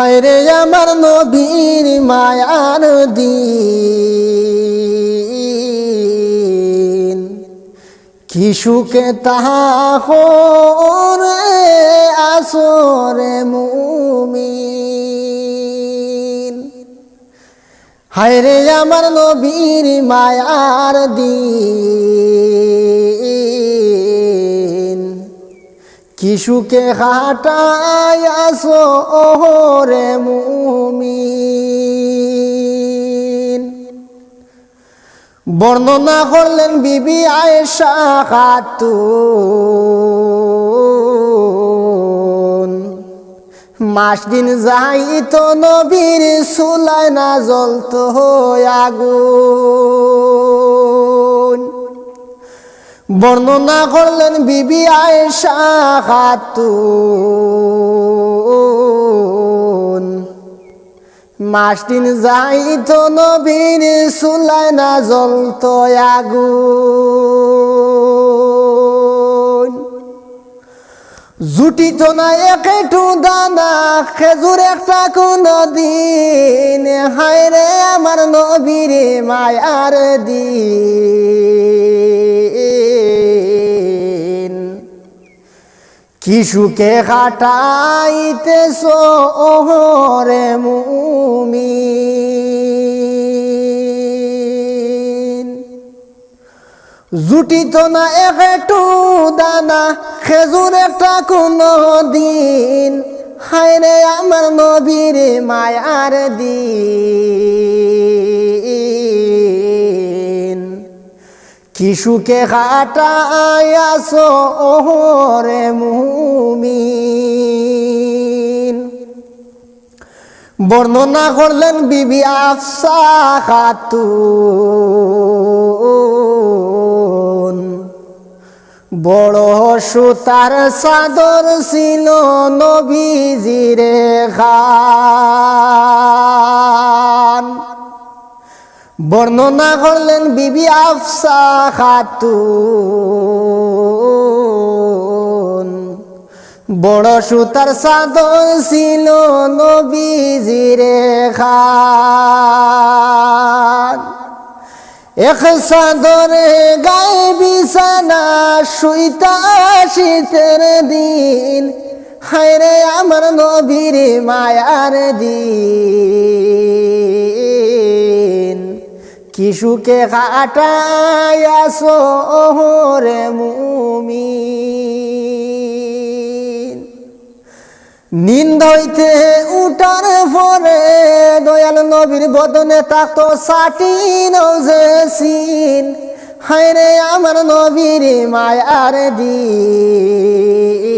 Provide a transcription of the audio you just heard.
হায়রে আমার নবীর মায়ার দিন, কি সুখে তাহা করে আসরে মুমিন। হায়রে আমার নবীর মায়ার দিন, কি সুখে কাটায় আসরে মুমিন। বর্ণনা করলেন বিবি আয়েশা খাতুন, মাস দিন যাইত নবীর চুলায় না জ্বলত আগুন। বর্ণনা করলেন বিবি আয়েশা খাতুন, মাস দিন যাইত নবীর চুলায় না জ্বলত আগুন। জুটিত না একটু দানা খেজুর একটা কোনো দিন, হায়রে আমার নবীর মায়ার দিন, কি সুখে কাটাইতেছ ওরে মুমিন। জুটিত না একটু দানা খেজুর একটা কোনো দিন, হায়রে আমার নবীর মায়ার দিন, কি সুখে কাটায় আসো ওরে মুমিন। বর্ণনা করলেন বিবি আফসা খাতুন, বড় সুতার চাদর ছিল নবীজিরে খান। বর্ণনা করলেন বিবি আফসা খাতুন, বড় সুতার চাদর ছিল নবীজিরে খান। এক চাদরে গায়ে বিছানা শুইতা শীতের দিন, হায়রে আমার নবীর মায়ার দিন, কি সুখে কাটায় আসো ওরে মুমিন। নিন্দ হইতে উঠার পরে দয়াল নবীর বদনে থাকতো সাটিন যে সিন, হায়রে আমার নবীর মায়ার দিন।